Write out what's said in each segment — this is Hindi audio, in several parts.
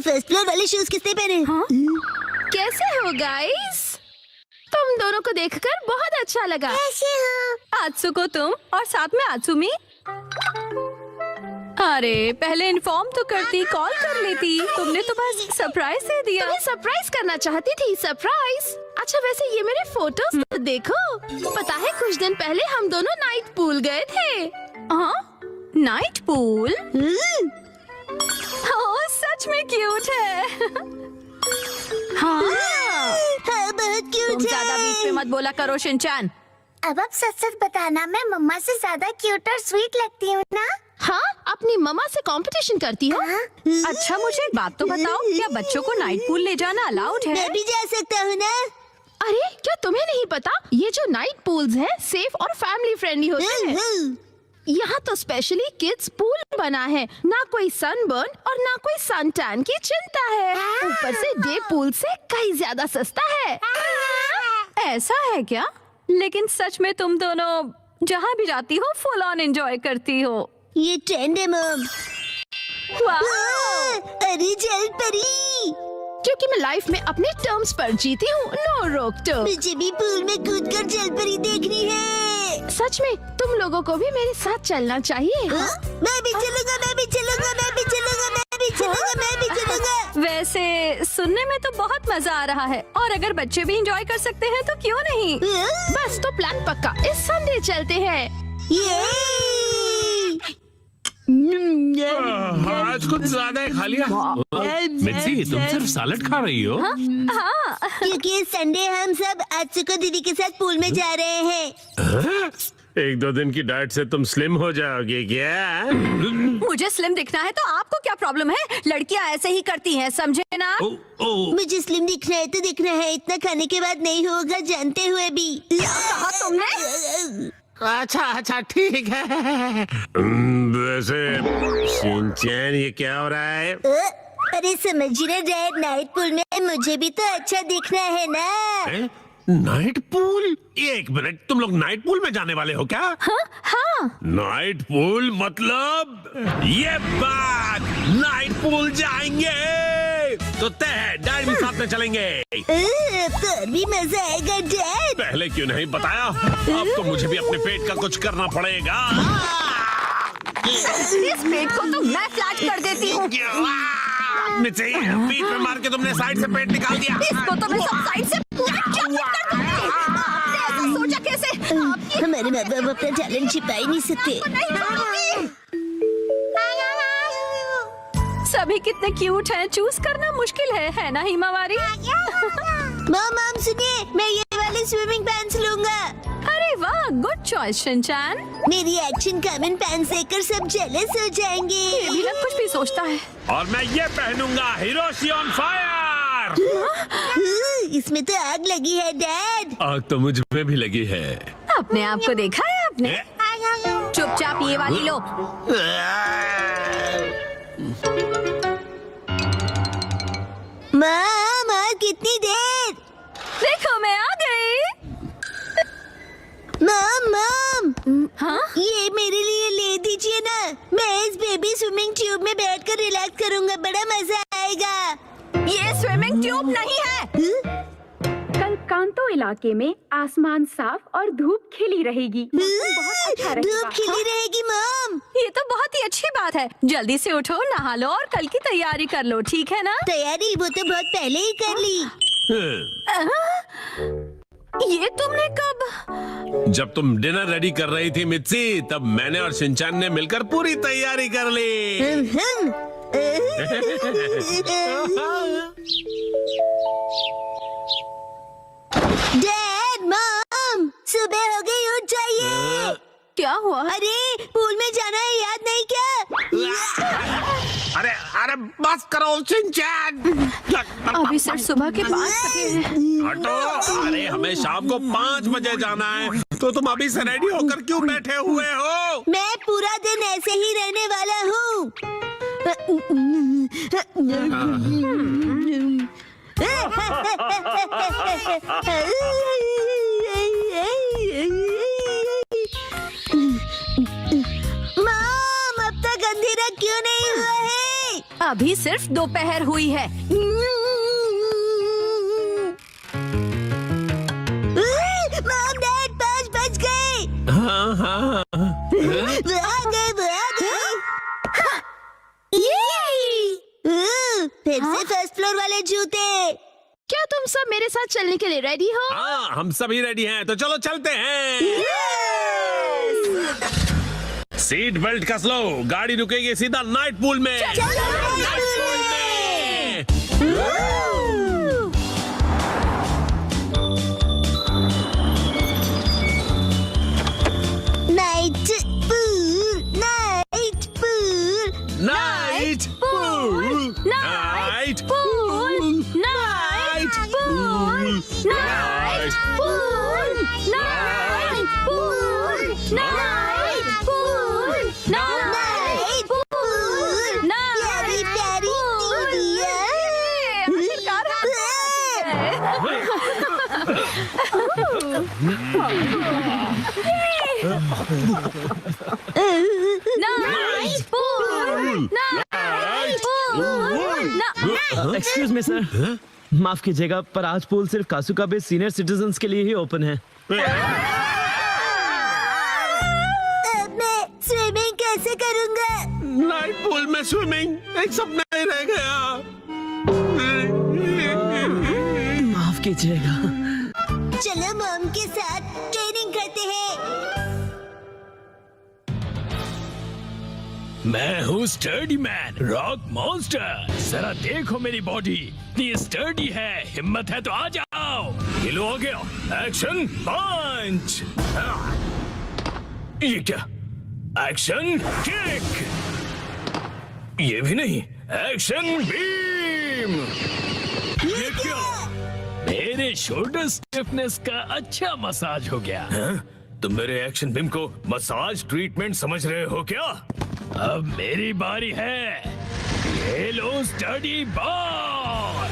फर्स्ट फ्लोर वाले शूज किसने पहने? हाँ? कैसे हो गाइस? तुम दोनों को देखकर बहुत अच्छा लगा। कैसे हो? आत्सुको तुम और साथ में आत्सुमी। अरे पहले इन्फॉर्म तो करती, कॉल कर लेती। तुमने तो बस सरप्राइज दे दिया। तुम्हें सरप्राइज करना चाहती थी। सरप्राइज? अच्छा वैसे ये मेरे फोटोज देखो। पता है कुछ दिन पहले हम दोनों नाइट पूल गए थे। हाँ, नाइट पूल। ओह सच में क्यूट है। हाँ, हाँ, बहुत क्यूट तुम ज्यादा बीच में मत बोला करो शिनचैन। अब आप सच बताना, मैं मम्मा से ज्यादा क्यूट और स्वीट लगती हूँ ना? हाँ, अपनी मम्मा से कंपटीशन करती हो? अच्छा मुझे एक बात तो बताओ, क्या बच्चों को नाइट पूल ले जाना अलाउड है? मैं भी जा सकता हूँ ना? अरे क्या तुम्हें नहीं पता, ये जो नाइट पूल्स है सेफ और फैमिली फ्रेंडली होते हैं। यहाँ तो स्पेशली किड्स पूल बना है, ना कोई सनबर्न और ना कोई सन टैन की चिंता है। ऊपर से डे पूल से कहीं ज्यादा सस्ता है। ऐसा है क्या? लेकिन सच में तुम दोनों जहाँ भी जाती हो फुल ऑन एंजॉय करती हो। ये ट्रेंड है मम। अरे जल परी, क्योंकि मैं लाइफ में अपने टर्म्स पर जीती हूँ, नो रोक टोक। मुझे भी पूल में कूदकर जल परी देखनी है। सच में तुम लोगों को भी मेरे साथ चलना चाहिए। मैं भी चलूंगा, मैं भी चलूंगा, मैं भी चलूंगा, मैं भी चलूंगा, मैं भी चलूंगा। वैसे सुनने में तो बहुत मजा आ रहा है, और अगर बच्चे भी एंजॉय कर सकते हैं तो क्यों नहीं। बस तो प्लान पक्का, इस संडे चलते हैं। आज कुछ ज्यादा ही खा लिया। मिर्ची तुम सिर्फ सैलेड खा रही हो? हाँ। क्योंकि संडे हम सब आत्सुको दीदी के साथ पूल में जा रहे हैं। एक दो दिन की डाइट से तुम स्लिम हो जाओगे क्या? मुझे स्लिम दिखना है तो आपको क्या प्रॉब्लम है? लड़कियां ऐसे ही करती हैं, समझे ना? मुझे स्लिम दिखना है तो दिखना है, इतना खाने के बाद नहीं होगा जानते हुए भी। कहा तुमने? अच्छा ठीक है। वैसे शिनचैन ये क्या हो रहा है? अरे समझ रहे डैड, नाइट पूल में मुझे भी तो अच्छा दिखना है ना। Night pool? एक मिनट, तुम लोग नाइट पूल में जाने वाले हो क्या? हाँ। नाइट पूल मतलब ये बात, नाइट पूल जाएंगे तो तय है, डैड भी साथ में चलेंगे। तो भी मजा आएगा डैड। पहले क्यों नहीं बताया? अब तो मुझे भी अपने पेट का कुछ करना पड़ेगा। इस पेट को तो मैं फ्लैट कर देती हूँ। बीच में मार के तुमने साइड से पेट निकाल दिया। इसको तो मैं सब साइड से फ्लैट कर दूँगी। आपने ऐसा सोचा कैसे? हमारे माँ बाप अपना टैलेंट छिपा ही नहीं सकते। सभी कितने क्यूट हैं, चूज करना मुश्किल है ना हिमावारी? मॉम सुनिए, मैं ये वाले स्विमिंग पैंट्स लूंगा। अरे वाह, गुड चॉइस शिनचैन। मेरी एक्शन कमेंट पैंट्स देखकर सब जेलस हो जाएंगे। ये भी ना कुछ भी सोचता है। और मैं ये पहनूंगा, हिरोशी ऑन फायर। इसमें तो आग लगी है डैड। आग तो मुझ में भी लगी है। अपने आप को देखा है आपने? चुपचाप ये वाली लो। माँ कितनी देर? देखो मैं आ गई। मॉम हाँ? ये मेरे लिए ले दीजिए ना। मैं इस बेबी स्विमिंग ट्यूब में बैठकर रिलैक्स करूंगा, बड़ा मजा आएगा। ये स्विमिंग ट्यूब नहीं है। कल कांतो इलाके में आसमान साफ और धूप खिली रहेगी। मौसम बहुत अच्छा रहेगा। धूप खिली रहेगी मॉम। ये तो बहुत ही अच्छी बात है। जल्दी से उठो, नहा लो और कल की तैयारी कर लो, ठीक है ना? तैयारी वो तो बहुत पहले ही कर ली। ये तुमने कब? जब तुम डिनर रेडी कर रही थी मित्सी, तब मैंने और शिनचैन ने मिलकर पूरी तैयारी कर ली। डैड मॉम सुबह हो गई, उठ जाइए। क्या हुआ? अरे पूल में जाना है, याद नहीं क्या? अरे बस करो शिनचैन। अभी सिर्फ सुबह के 5 बजे हैं। हटो। अरे हमें शाम को 5 बजे जाना है, तो तुम अभी से रेडी होकर क्यों बैठे हुए हो? मैं पूरा दिन ऐसे ही रहने वाला हूँ। मॉम अब तक अंधेरा क्यों नहीं हुआ है? अभी सिर्फ दोपहर हुई है। मॉम डैड 5 बज गए। हाँ हाँ वो आ गए। फिर से फर्स्ट फ्लोर वाले जूते। क्या तुम सब मेरे साथ चलने के लिए रेडी हो? हाँ, हम सभी रेडी हैं, तो चलो चलते हैं। सीट बेल्ट कस लो, गाड़ी रुकेगी सीधा नाइट पूल में। Night pool, night pool, night pool, night pool, night pool, night pool, night pool, night pool, night pool, प्यारी प्यारी दीदिया। आखिरकार night pool, night pool. Excuse me sir, माफ कीजिएगा पर आज पूल सिर्फ कासुका बे सीनियर सिटीजन्स के लिए ही ओपन है। अब मैं स्विमिंग कैसे करूँगा? नाइट पूल में स्विमिंग एक सपना ही रह गया। माफ कीजिएगा। चलो मॉम के साथ ट्रेनिंग करते हैं। मैं हूँ स्टर्डी मैन, रॉक मॉन्स्टर। जरा देखो मेरी बॉडी इतनी स्टर्डी है, हिम्मत है तो आ जाओ। ये लो आ गया, एक्शन पंच। ये क्या, एक्शन किक। ये भी नहीं, एक्शन बीम। ये क्या, मेरे शोल्डर स्टिफनेस का अच्छा मसाज हो गया। तुम मेरे एक्शन बीम को मसाज ट्रीटमेंट समझ रहे हो क्या? अब मेरी बारी है, ये लो स्टडी बॉल।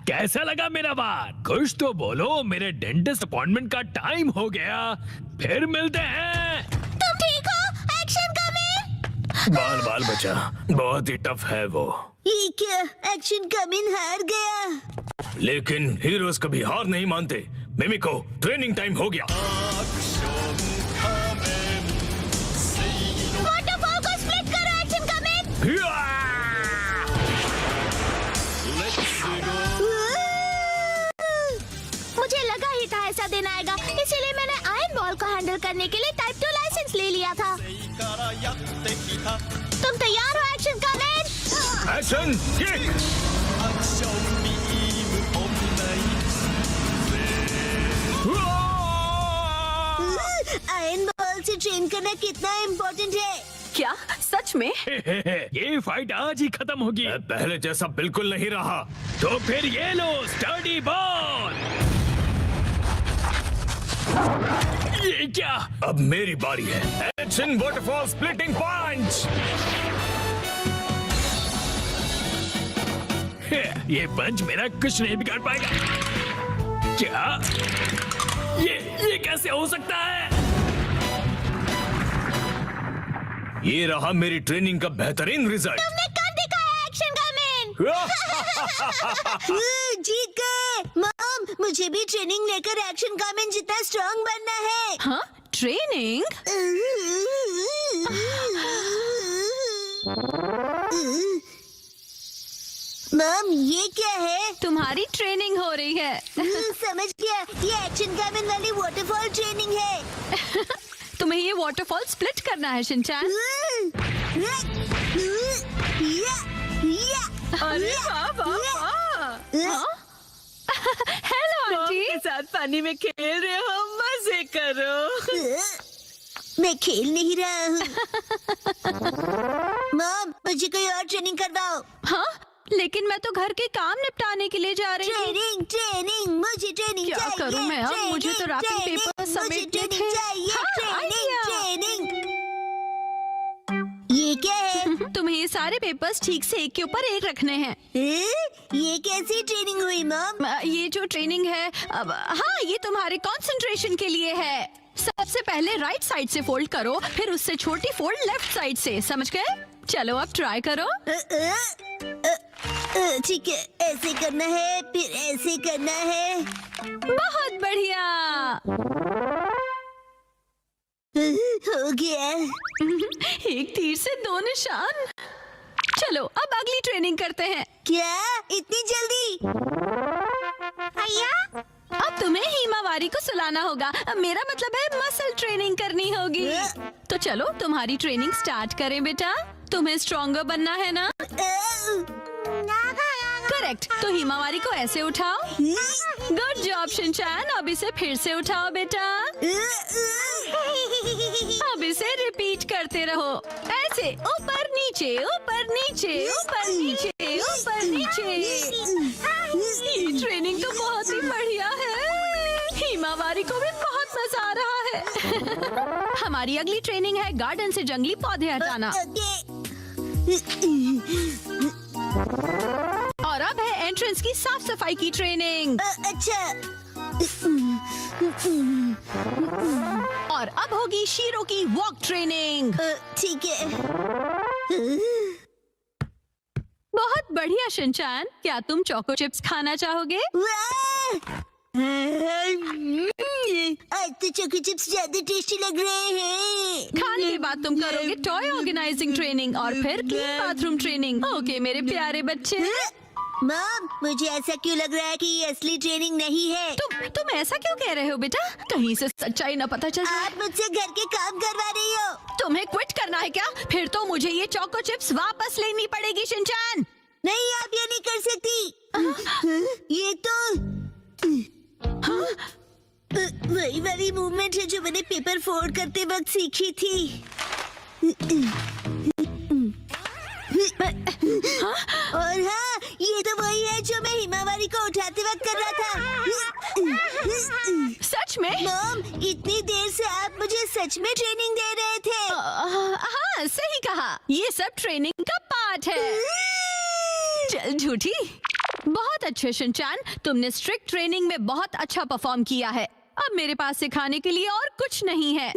कैसा लगा मेरा बात? कुछ तो बोलो, मेरे डेंटिस्ट अपॉइंटमेंट का टाइम हो गया, फिर मिलते हैं। तुम ठीक हो? Action coming. बाल बाल बचा, बहुत ही टफ है वो। ये क्या, एक्शन कमिंग हार गया। लेकिन हीरोज कभी हार नहीं मानते। मिमिको, ट्रेनिंग टाइम हो गया। वाटरफॉल को स्प्लिट करो, एक्शन कमिंग। मुझे लगा ही था ऐसा दिन आएगा, इसीलिए मैंने आयरन बॉल को हैंडल करने के लिए टाइप 2 लाइसेंस ले लिया था। तुम तैयार हो action coming? Action kick. Iron ball से ट्रेन करना कितना इम्पोर्टेंट है। क्या सच में? ये फाइट आज ही खत्म होगी। पहले जैसा बिल्कुल नहीं रहा। तो फिर ये लो स्टडी बॉल। ये क्या, अब मेरी बारी है। एक्शन वाटरफॉल स्प्लिटिंग पंच। ये पंच मेरा कुछ नहीं बिगाड़ पाएगा। क्या ये कैसे हो सकता है? ये रहा मेरी ट्रेनिंग का बेहतरीन रिजल्ट। तुमने कब दिखाया एक्शन कमिंग? जीत गए। मॉम, मुझे भी ट्रेनिंग लेकर एक्शन कमिंग जितना स्ट्रांग बनना है। हाँ, ट्रेनिंग? मॉम, ये क्या है? तुम्हारी ट्रेनिंग हो रही है। समझ गया, ये एक्शन कमिंग वाली वाटरफॉल ट्रेनिंग है। तुम्हें ये वाटरफॉल स्प्लिट करना है शिनचैन। अरे वाह वाह वाह। Hello aunty. के साथ पानी में खेल रहे हो, मजे करो। मैं खेल नहीं रहा हूँ। मॉम, मुझे कोई और ट्रेनिंग करवाओ। हाँ, लेकिन मैं तो घर के काम निपटाने के लिए जा रही हूँ। ट्रेनिंग ट्रेनिंग, मुझे ट्रेनिंग क्या चाहिए। करूँ मैं अब? मुझे तो रैपिंग ट्रेनिंग, पेपर मुझे समेटने ट्रेनिंग थे। चाहिए। हाँ, ट्रेनिंग आइडिया। ट्रेनिंग। ये क्या है? तुम्हें ये सारे पेपर्स ठीक से एक के ऊपर एक रखने हैं। ये कैसी ट्रेनिंग हुई मॉम? ये जो ट्रेनिंग है, अब हाँ, ये तुम्हारे कंसंट्रेशन के लिए है। सबसे पहले राइट साइड से फोल्ड करो, फिर उससे छोटी फोल्ड लेफ्ट साइड से, समझ गए? चलो अब ट्राई करो। ठीक है, ऐसे करना है, फिर ऐसे करना है। बहुत बढ़िया। हो गया। एक तीर से 2 निशान। चलो अब अगली ट्रेनिंग करते हैं। क्या इतनी जल्दी? अब तुम्हें हिमावारी को सुलाना होगा। अब मेरा मतलब है मसल ट्रेनिंग करनी होगी। तो चलो तुम्हारी ट्रेनिंग स्टार्ट करें बेटा। तुम्हें स्ट्रॉन्गर बनना है ना? करेक्ट। तो हिमावारी को ऐसे उठाओ। Good job Shinchan. अब इसे फिर से उठाओ बेटा। अब इसे रिपीट करते रहो, ऐसे ऊपर नीचे ऊपर नीचे ऊपर नीचे ऊपर नीचे। ये ट्रेनिंग तो बहुत ही बढ़िया है। हिमावारी को भी बहुत मजा आ रहा है। हमारी अगली ट्रेनिंग है गार्डन से जंगली पौधे हटाना। और अब है एंट्रेंस की साफ सफाई की ट्रेनिंग। अच्छा। और अब होगी शीरो की वॉक ट्रेनिंग। ठीक है। बहुत बढ़िया शिनचैन। क्या तुम चोको चिप्स खाना चाहोगे? आज तो चोको चिप्स ज्यादा टेस्टी लग रहे हैं। खाने के बाद तुम करोगे टॉय ऑर्गेनाइजिंग ट्रेनिंग और फिर क्लीन बाथरूम ट्रेनिंग। ओके मेरे प्यारे बच्चे। मॉम, मुझे ऐसा क्यों लग रहा है कि ये असली ट्रेनिंग नहीं है? तुम ऐसा क्यों कह रहे हो बेटा? कहीं से सच्चाई न पता चल जाए। आप मुझसे घर के काम करवा रही हो। तुम्हें क्विट करना है क्या? फिर तो मुझे ये चोको चिप्स वापस लेनी पड़ेगी शिनचैन। नहीं, आप ये नहीं कर सकती। ये तो वही वाली मूवमेंट है जो मैंने पेपर फोल्ड करते वक्त सीखी थी। और हाँ, ये तो वही है जो मैं हिमावारी को उठाते वक्त कर रहा था। सच में? मॉम, इतनी देर से आप मुझे सच में ट्रेनिंग दे रहे थे। हाँ सही कहा। ये सब ट्रेनिंग का पार्ट है। चल झूठी। बहुत अच्छे शिनचैन, तुमने स्ट्रिक्ट ट्रेनिंग में बहुत अच्छा परफॉर्म किया है। अब मेरे पास सिखाने के लिए और कुछ नहीं है।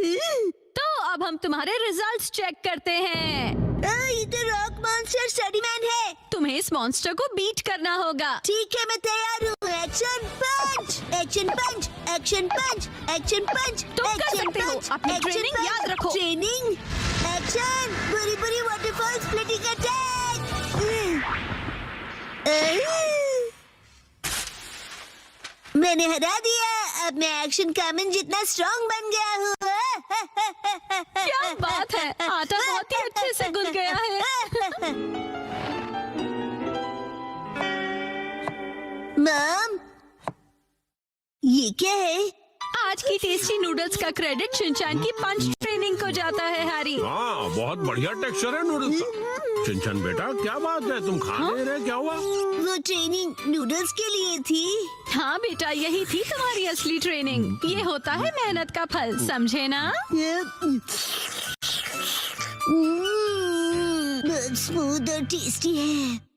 तो अब हम तुम्हारे रिजल्ट्स चेक करते हैं। ये तो रॉक मॉन्स्टर स्टडीमैन है। तुम्हें इस मॉन्स्टर को बीट करना होगा। ठीक है, मैं तैयार हूँ। एक्शन पंच, एक्शन पंच, एक्शन पंच, एक्शन पंच। तुम कर सकते हो। अपनी ट्रेनिंग याद रखो। ट्रेनिंग, एक्शन, बुरी बुरी वाटरफॉल स्प्लिटिंग अटैक। मैंने हरा दिया। अब मैं एक्शन कामन जितना स्ट्रॉन्ग बन गया हूँ। क्या बात है, आटा बहुत ही अच्छे से गुल गया है। मॉम, ये क्या है? आज की टेस्टी नूडल्स का क्रेडिट शिनचैन की पंच ट्रेनिंग को जाता है हैरी। हाँ, बहुत बढ़िया टेक्सचर है नूडल्स का। शिनचैन बेटा, क्या बात है, तुम खा नहीं रहे? क्या हुआ? वो ट्रेनिंग नूडल्स के लिए थी। हाँ बेटा, यही थी तुम्हारी असली ट्रेनिंग। ये होता है मेहनत का फल, समझे ना? बहुत स्मूथ और टेस्टी है।